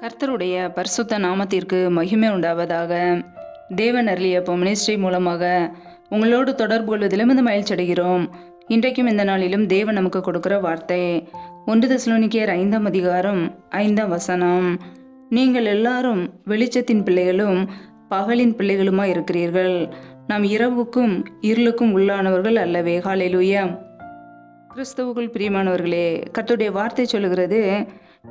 கர்த்தருடைய பரிசுத்த நாமத்திற்கு மகிமை உண்டாவதாக. தேவன் அருளிய மினிஸ்ட்ரி மூலமாக உங்களோடு தொடர்பு கொள்வதிலும் இந்த மகிழ்ச்சி அடைகிறோம். இன்றைக்கும் இந்த நாளிலும் தேவன் நமக்கு கொடுக்கிற வார்த்தை 1 தெசலோனிக்கேயர் 5ஆம் அதிகாரம் 5ஆம் வசனம். நீங்கள் எல்லாரும் வெளிச்சத்தின் பிள்ளைகளும் பகலின் பிள்ளைகளுமாய் இருக்கிறீர்கள். நாம் இரவுக்கும் இருளுக்கும் உள்ளானவர்கள் அல்லவே. ஹல்லேலூயா. கிறிஸ்துவுக்குள் பிரியமானவர்களே, கர்த்தருடைய வார்த்தை சொல்லுகிறது,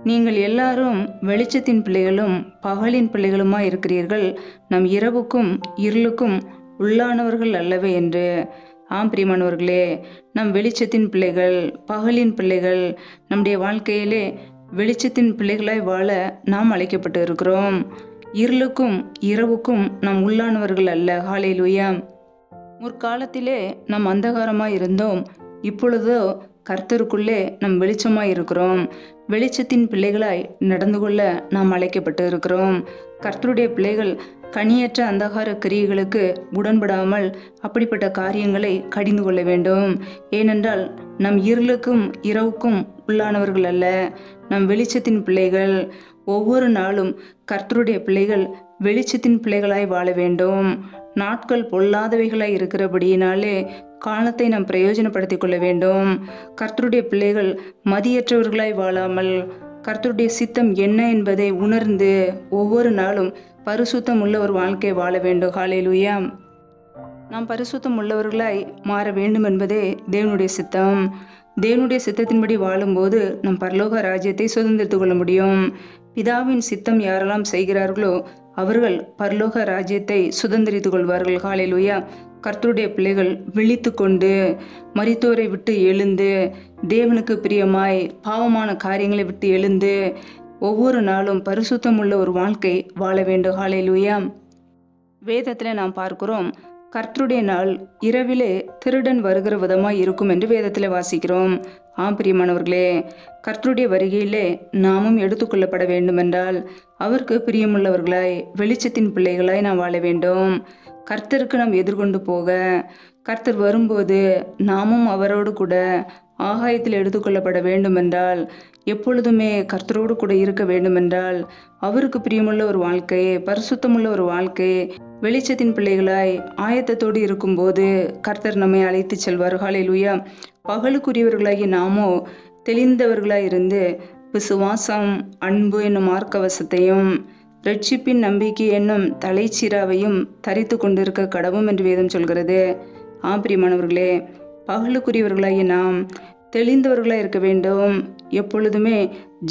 நீங்கள் எல்லாரும் வெளிச்சத்தின் பிள்ளைகளும் பகலின் பிள்ளைகளுமாய் இருக்கிறீர்கள். நம் இரவுக்கும் இருளுக்கும் உள்ளானவர்கள் அல்லவே என்று. ஆம் பிரியமானவர்களே, நம் வெளிச்சத்தின் பிள்ளைகள், பகலின் பிள்ளைகள். நம்முடைய வாழ்க்கையிலே வெளிச்சத்தின் பிள்ளைகளாய் வாழ நாம் அழைக்கப்பட்டு இருக்கிறோம். இருளுக்கும் இரவுக்கும் நாம் உள்ளானவர்கள் அல்ல. ஹல்லேலூயா. முற்காலத்திலே நாம் அந்தகாரமாய் இருந்தோம். இப்பொழுதோ கர்த்தருக்குள்ளே நம் வெளிச்சமாய் இருக்கிறோம். வெளிச்சத்தின் பிள்ளைகளாய் நடந்து கொள்ள நாம் அழைக்கப்பட்டு இருக்கிறோம். கர்த்தருடைய பிள்ளைகள் கனியற்ற அந்தகார கிரியைகளுக்கு உடன்படாமல் அப்படிப்பட்ட காரியங்களை கடிந்து கொள்ள வேண்டும். ஏனென்றால் நம் இருளுக்கும் இரவுக்கும் உள்ளானவர்கள் அல்ல, நம் வெளிச்சத்தின் பிள்ளைகள். ஒவ்வொரு நாளும் கர்த்தருடைய பிள்ளைகள் வெளிச்சத்தின் பிள்ளைகளாய் வாழ வேண்டும். நாட்கள் பொல்லாதவைகளாய் இருக்கிறபடியினாலே காலத்தை நாம் பிரயோஜனப்படுத்திக் கொள்ள வேண்டும். கர்த்தருடைய பிள்ளைகள் மதியற்றவர்களாய் வாழாமல் கர்த்தருடைய சித்தம் என்ன என்பதை உணர்ந்து ஒவ்வொரு நாளும் பரிசுத்தம் உள்ள ஒரு வாழ்க்கை வாழ வேண்டும். ஹல்லேலூயா. நாம் பரிசுத்தம் உள்ளவர்களாய் மாற வேண்டும் என்பதே தேவனுடைய சித்தம். தேவனுடைய சித்தத்தின்படி வாழும்போது நம் பரலோக ராஜ்யத்தை சுதந்திரித்துக் கொள்ள முடியும். பிதாவின் சித்தம் யாரெல்லாம் செய்கிறார்களோ அவர்கள் பரலோக ராஜ்யத்தை சுதந்திரித்துக் கொள்வார்கள். ஹல்லேலூயா. கர்த்தருடைய பிள்ளைகள் விழித்து கொண்டு மரித்தோரை விட்டு எழுந்து தேவனுக்கு பிரியமாய் பாவமான காரியங்களை விட்டு எழுந்து ஒவ்வொரு நாளும் பரிசுத்தம் உள்ள ஒரு வாழ்க்கை வாழ வேண்டும். ஹல்லேலூயா. வேதத்தில் நாம் பார்க்கிறோம், கர்த்தருடைய நாள் இரவிலே திருடன் வருகிற விதமாய் இருக்கும் என்று வேதத்தில் வாசிக்கிறோம். ஆம் பிரியமானவர்களே, கர்த்தருடைய வருகையிலே நாமும் எடுத்துக்கொள்ளப்பட வேண்டுமென்றால் அவருக்கு பிரியமுள்ளவர்களாய் வெளிச்சத்தின் பிள்ளைகளாய் நாம் வாழ வேண்டும். கர்த்தருக்கு நாம் எதிர்கொண்டு போக, கர்த்தர் வரும்போது நாமும் அவரோடு கூட ஆகாயத்தில் எடுத்துக்கொள்ளப்பட வேண்டுமென்றால், எப்பொழுதுமே கர்த்தரோடு கூட இருக்க வேண்டுமென்றால் அவருக்கு பிரியமுள்ள ஒரு வாழ்க்கை, பரிசுத்தமுள்ள ஒரு வாழ்க்கை, வெளிச்சத்தின் பிள்ளைகளாய் ஆயத்தத்தோடு இருக்கும்போது கர்த்தர் நம்மை அழைத்து செல்வார். ஹல்லேலூயா. பகலுக்குரியவர்களாகி நாமோ தெளிந்தவர்களாய் இருந்து விசுவாசம், அன்பு என்னும் மார்க்கவசத்தையும் ரட்சிப்பின் நம்பிக்கை என்னும் தலைச்சீராவையும் தரித்து கொண்டிருக்க கடவும் என்று வேதம் சொல்கிறது. ஆம் பிரியமானவர்களே, பகலுக்குரியவர்களாகி நாம் தெளிந்தவர்களாய் இருக்க வேண்டும். எப்பொழுதுமே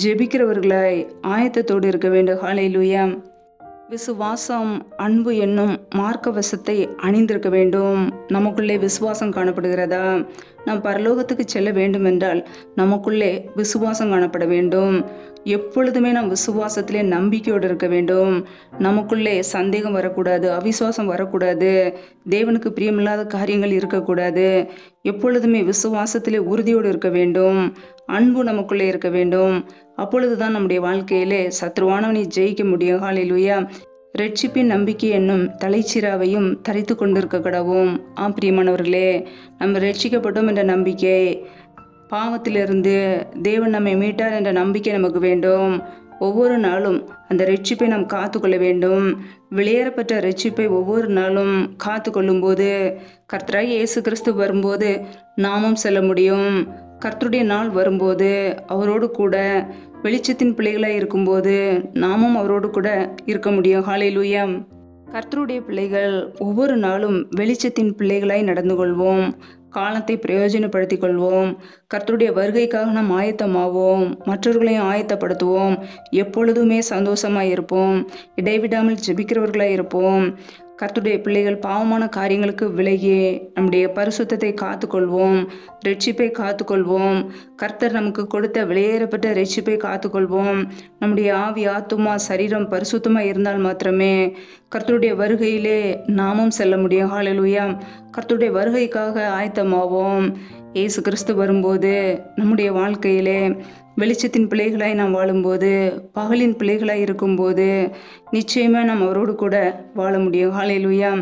ஜெபிக்கிறவர்களாய் ஆயத்தத்தோடு இருக்க வேண்டும். ஹல்லேலூயா. விசுவாசம், அன்பு என்னும் மார்க்கவசத்தை அணிந்திருக்க வேண்டும். நமக்குள்ளே விசுவாசம் காணப்படுகிறதா? நாம் பரலோகத்துக்கு செல்ல வேண்டுமென்றால் நமக்குள்ளே விசுவாசம் காணப்பட வேண்டும். எப்பொழுதுமே நாம் விசுவாசத்திலே நம்பிக்கையோடு இருக்க வேண்டும். நமக்குள்ளே சந்தேகம் வரக்கூடாது, அவிசுவாசம் வரக்கூடாது, தேவனுக்கு பிரியமில்லாத காரியங்கள் இருக்கக்கூடாது. எப்பொழுதுமே விசுவாசத்திலே உறுதியோடு இருக்க வேண்டும். அன்பு நமக்குள்ளே இருக்க வேண்டும். அப்பொழுதுதான் நம்முடைய வாழ்க்கையிலே சத்ருவானவனை ஜெயிக்க முடியும். ஹல்லேலூயா. ரட்சிப்பின் நம்பிக்கை என்னும் தலைச்சீராவையும் தரித்து கொண்டிருக்க கடவும். ஆம் பிரியமானவர்களே, நம்ம ரட்சிக்கப்பட்டோம் என்ற நம்பிக்கை, பாவத்திலிருந்து தேவன் நம்மை மீட்டார் என்ற நம்பிக்கை நமக்கு வேண்டும். ஒவ்வொரு நாளும் அந்த ரட்சிப்பை நாம் காத்து கொள்ள வேண்டும். வெளியேறப்பட்ட ரட்சிப்பை ஒவ்வொரு நாளும் காத்து கொள்ளும்போது கர்த்தராய் இயேசு கிறிஸ்து வரும்போது நாமும் செல்ல முடியும். கர்த்தருடைய நாள் வரும்போது அவரோடு கூட வெளிச்சத்தின் பிள்ளைகளாய் இருக்கும்போது நாமும் அவரோடு கூட இருக்க முடியும். ஹல்லேலூயா. கர்த்தருடைய பிள்ளைகள் ஒவ்வொரு நாளும் வெளிச்சத்தின் பிள்ளைகளாய் நடந்து கொள்வோம். காலத்தை பிரயோஜனப்படுத்திக் கொள்வோம். கர்த்தருடைய வருகைக்காக நாம் ஆயத்தமாவோம். மற்றவர்களையும் ஆயத்தப்படுத்துவோம். எப்பொழுதுமே சந்தோஷமாய் இருப்போம். இடைவிடாமல் ஜெபிக்கிறவர்களாய் இருப்போம். கர்த்தருடைய பிள்ளைகள் பாவமான காரியங்களுக்கு விலகி நம்முடைய பரிசுத்தத்தை காத்துக்கொள்வோம். ரட்சிப்பை காத்துக்கொள்வோம். கர்த்தர் நமக்கு கொடுத்த வெளியேறப்பட்ட ரட்சிப்பை காத்துக்கொள்வோம். நம்முடைய ஆவி, ஆத்துமா, சரீரம் பரிசுத்தமாக இருந்தால் மாத்திரமே கர்த்தருடைய வருகையிலே நாமும் செல்ல முடியும். ஹல்லேலூயா. கர்த்தருடைய வருகைக்காக ஆயத்தமாவோம். இயேசு கிறிஸ்து வரும்போது நம்முடைய வாழ்க்கையிலே வெளிச்சத்தின் பிள்ளைகளாய் நாம் வாழும்போது, பகலின் பிள்ளைகளாய் இருக்கும்போது நிச்சயமாக நாம் அவரோடு கூட வாழ முடியும். ஹல்லேலூயா.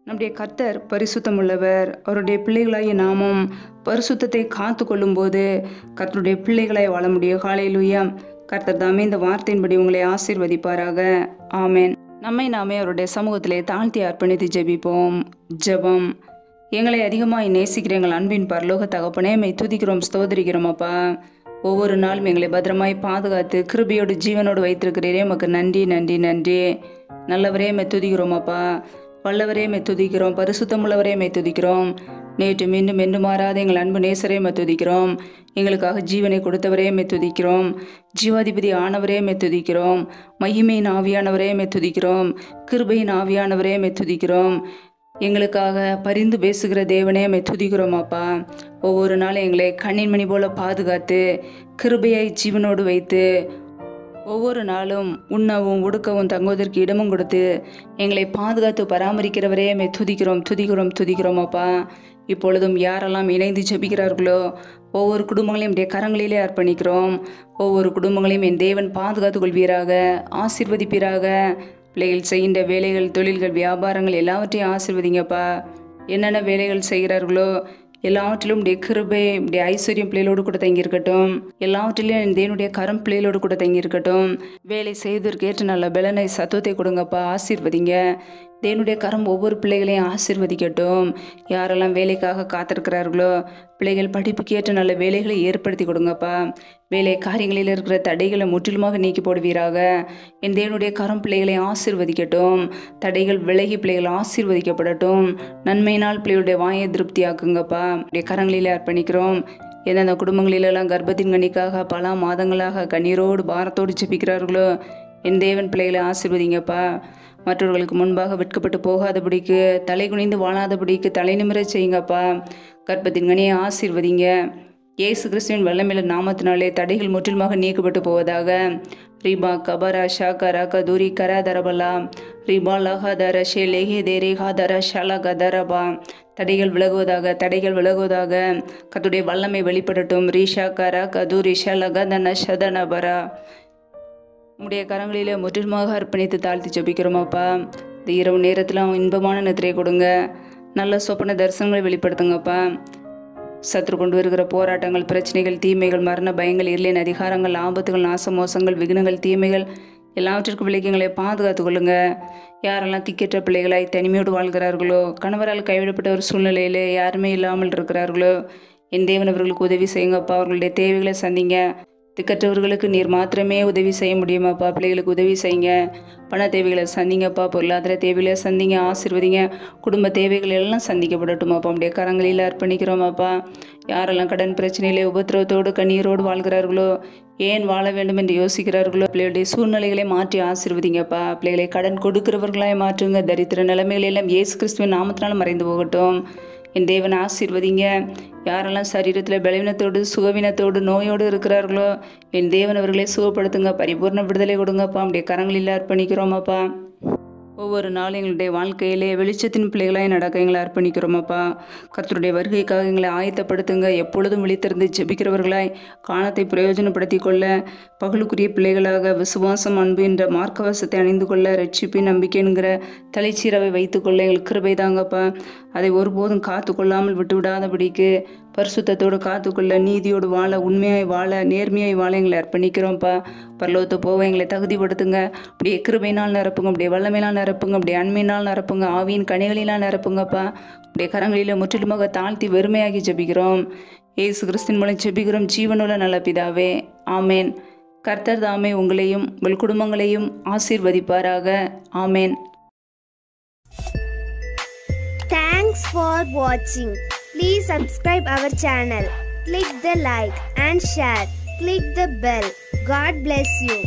நம்முடைய கர்த்தர் பரிசுத்தம் உள்ளவர். அவருடைய பிள்ளைகளாகிய நாமும் பரிசுத்தத்தை காத்து கொள்ளும்போது கர்த்தருடைய பிள்ளைகளாய் வாழ முடியும். ஹல்லேலூயா. கர்த்தர் தாமே இந்த வார்த்தையின்படி உங்களை ஆசீர்வதிப்பாராக. ஆமேன். நம்மை நாமே அவருடைய சமூகத்திலே தாழ்த்தி அர்ப்பணித்து ஜெபிப்போம். ஜெபம். எங்களை அதிகமாக நேசிக்கிற எங்கள் அன்பின் பரலோக தகப்பனே, மை துதிக்கிறோம், ஸ்தோத்திரிக்கிறோம் அப்பா. ஒவ்வொரு நாளும் எங்களை பத்திரமாய் பாதுகாத்து கிருபையோடு ஜீவனோடு வைத்திருக்கிறீரே, உமக்கு நன்றி நன்றி நன்றி. நல்லவரே மை துதிக்கிறோம் அப்பா. வல்லவரே மை துதிக்கிறோம். பரிசுத்தமுள்ளவரே மை துதிக்கிறோம். நேற்று மீண்டும் என்று மாறாத எங்கள் அன்பு நேசரே மை துதிக்கிறோம். எங்களுக்காக ஜீவனை கொடுத்தவரே மை துதிக்கிறோம். ஜீவாதிபதி ஆனவரே மை துதிக்கிறோம். மகிமையின் ஆவியானவரே மை துதிக்கிறோம். கிருபையின் ஆவியானவரே மை துதிக்கிறோம். எங்களுக்காக பரிந்து பேசுகிற தேவனே மை துதிக்கிறோம் அப்பா. ஒவ்வொரு நாளும் எங்களை கண்ணின் மணி போல பாதுகாத்து கிருபையை ஜீவனோடு வைத்து ஒவ்வொரு நாளும் உண்ணவும் உடுக்கவும் தங்குவதற்கு இடமும் கொடுத்து எங்களை பாதுகாத்து பராமரிக்கிறவரே மை துதிக்கிறோம் துதிக்கிறோம் துதிக்கிறோம் அப்பா. இப்பொழுதும் யாரெல்லாம் இணைந்து ஜெபிக்கிறார்களோ ஒவ்வொரு குடும்பங்களையும் என் கரங்களிலே அர்ப்பணிக்கிறோம். ஒவ்வொரு குடும்பங்களையும் என் தேவன் பாதுகாத்து கொள்வீராக, ஆசீர்வதிப்பீராக. பிள்ளைகள் செய்கின்ற வேலைகள், தொழில்கள், வியாபாரங்கள் எல்லாவற்றையும் ஆசீர்வதிங்கப்பா. என்னென்ன வேலைகள் செய்கிறார்களோ எல்லாவற்றிலும் உடைய கிருபை, உடைய ஐஸ்வர்யம் பிள்ளைகளோடு கூட தங்கியிருக்கட்டும். எல்லாவற்றிலும் என் தேவனுடைய கரம் பிள்ளைகளோடு கூட தங்கியிருக்கட்டும். வேலை செய்வதற்கு ஏற்ற நல்ல பலனை, சத்துவத்தை கொடுங்கப்பா. ஆசீர்வதிங்க. தேவனுடைய கரம் ஒவ்வொரு பிள்ளைகளையும் ஆசீர்வதிக்கட்டும். யாரெல்லாம் வேலைக்காக காத்திருக்கிறார்களோ பிள்ளைகள் படிப்புக்கு ஏற்ற நல்ல வேலைகளை ஏற்படுத்தி கொடுங்கப்பா. வேலை காரியங்களில் இருக்கிற தடைகளை முற்றிலுமாக நீக்கி போடுவீராக. என் தேவனுடைய கரம் பிள்ளைகளை ஆசீர்வதிக்கட்டும். தடைகள் விலகி பிள்ளைகள் ஆசீர்வதிக்கப்படட்டும். நன்மையினால் பிள்ளைகளுடைய வாயை திருப்தியாக்குங்கப்பா. உடைய கரங்களிலே அர்ப்பணிக்கிறோம். எந்தெந்த குடும்பங்களிலெல்லாம் கர்ப்பத்தின் கண்ணிக்காக பல மாதங்களாக கண்ணீரோடு பாரத்தோடு ஜெபிக்கிறார்களோ என் தேவன் பிள்ளைகளை ஆசீர்வதிங்கப்பா. மற்றவர்களுக்கு முன்பாக வெட்கப்பட்டு போகாதபடிக்கு, தலை குனிந்து வாழாதபடிக்கு தலை நிமிர செய்யுங்கப்பா. கர்ப்பத்தின் கனியை ஆசீர்வதிங்க. இயேசு கிறிஸ்துவின் வல்லமையுள்ள நாமத்தினாலே தடைகள் முற்றிலுமாக நீக்கப்பட்டு போவதாக. ரிபா கபரா ஷாகரா கதூரி கரா தரபலா ரிபா லஹா தர ஷே லேஹே தேரே ஹா தர ஷலா கதரபா. தடைகள் விலகுவதாக, தடைகள் விலகுவதாக. கர்த்தருடைய வல்லமை வெளிப்படட்டும். ரீஷா கரா கதூரி ஷலக தன ஷதனபரா. உடைய கரங்களிலே முற்றிலுமாக அர்ப்பணித்து தாழ்த்தி ஜெபிக்கிறோமாப்பா. இந்த இரவு நேரத்தில் இன்பமான நித்திரை கொடுங்க. நல்ல சொப்பன தரிசனங்களை வெளிப்படுத்துங்கப்பா. சத்ரு கொண்டு வருகிற போராட்டங்கள், பிரச்சனைகள், தீமைகள், மரண பயங்கள், இருளின் அதிகாரங்கள், ஆபத்துகள், நாசமோசங்கள், விக்னங்கள், தீமைகள் எல்லாவற்றிற்கும் விலக்கிங்களை பாதுகாத்து கொள்ளுங்க. யாரெல்லாம் திக்கற்ற பிள்ளைகளாய் தனிமையோடு வாழ்கிறார்களோ, கணவரால் கைவிடப்பட்ட ஒரு சூழ்நிலையிலே யாருமே இல்லாமல் இருக்கிறார்களோ என் தேவன் அவர்களுக்கு உதவி செய்யுங்கப்பா. அவர்களுடைய தேவைகளை சந்திங்க. திக்கற்றவர்களுக்கு நீர் மாத்திரமே உதவி செய்ய முடியுமாப்பா. பிள்ளைகளுக்கு உதவி செய்யுங்க. பண தேவைகளை சந்திங்கப்பா. பொருளாதார தேவைகளை சந்திங்க. ஆசீர்வதிங்க. குடும்ப தேவைகள் எல்லாம் சந்திக்கப்படட்டுமாப்பா. நம்முடைய கரங்களில் அர்ப்பணிக்கிறோமாப்பா. யாரெல்லாம் கடன் பிரச்சனையிலே உபத்திரவத்தோடு கண்ணீரோடு வாழ்கிறார்களோ, ஏன் வாழ வேண்டும் என்று யோசிக்கிறார்களோ பிள்ளைகளுடைய சூழ்நிலைகளை மாற்றி ஆசீர்வதிங்கப்பா. பிள்ளைகளை கடன் கொடுக்கிறவர்களாய் மாற்றுங்க. தரித்திர நிலைமைகள் எல்லாம் இயேசு கிறிஸ்துவின் நாமத்தினால் மறைந்து போகட்டும். என் தேவன் ஆசீர்வதிங்க. யாரெல்லாம் சரீரத்தில் பலவீனத்தோடு, சுகவீனத்தோடு, நோயோடு இருக்கிறார்களோ என் தேவன் அவர்களை சுகப்படுத்துங்க. பரிபூர்ண விடுதலை கொடுங்கப்பா. நம்முடைய கரங்களில் அர்ப்பணிக்கிறோமாப்பா. ஒவ்வொரு நாளும் எங்களுடைய வாழ்க்கையிலே வெளிச்சத்தின் பிள்ளைகளாய் நடக்க எங்களை அர்ப்பணிக்கிறோமாப்பா. கர்த்தருடைய வருகைக்காக எங்களை ஆயத்தப்படுத்துங்க. எப்பொழுதும் விழித்திருந்து ஜெபிக்கிறவர்களாய் காலத்தை பிரயோஜனப்படுத்தி கொள்ள, பகலுக்குரிய பிள்ளைகளாக விசுவாசம், அன்பு என்ற மார்க்கவசத்தை அணிந்து கொள்ள, ரட்சிப்பின் நம்பிக்கை என்கிற தலைச்சீரவை வைத்துக்கொள்ள எங்களுக்கு கிருபை தாங்கப்பா. அதை ஒருபோதும் காத்து கொள்ளாமல் விட்டு விடாதபடிக்கு பரிசுத்தத்தோடு காத்துக்கொள்ள, நீதியோடு வாழ, உண்மையாய் வாழ, நேர்மையாய் வாழ எங்களை அர்ப்பணிக்கிறோம்ப்பா. பரலோகத்தை போக எங்களை தகுதிப்படுத்துங்க. அப்படியே கிருபையினால் நிரப்புங்க. அப்படியே வல்லமையினால் நிரப்புங்க. அப்படியே அண்மையினால் நிரப்புங்க. ஆவியின் கனிகளினால் நிரப்புங்கப்பா. அப்படியே கரங்களில் முற்றிலுமாக தாழ்த்தி வெறுமையாகி ஜெபிக்கிறோம். இயேசு கிறிஸ்துவின் மூலம் ஜெபிக்கிறோம் ஜீவனுள்ள நல்ல பிதாவே. ஆமேன். கர்த்தர் தாமே உங்களையும் உங்கள் குடும்பங்களையும் ஆசீர்வதிப்பாராக. ஆமேன். Thanks for watching. Please subscribe our channel. Click the like and share. Click the bell. God bless you.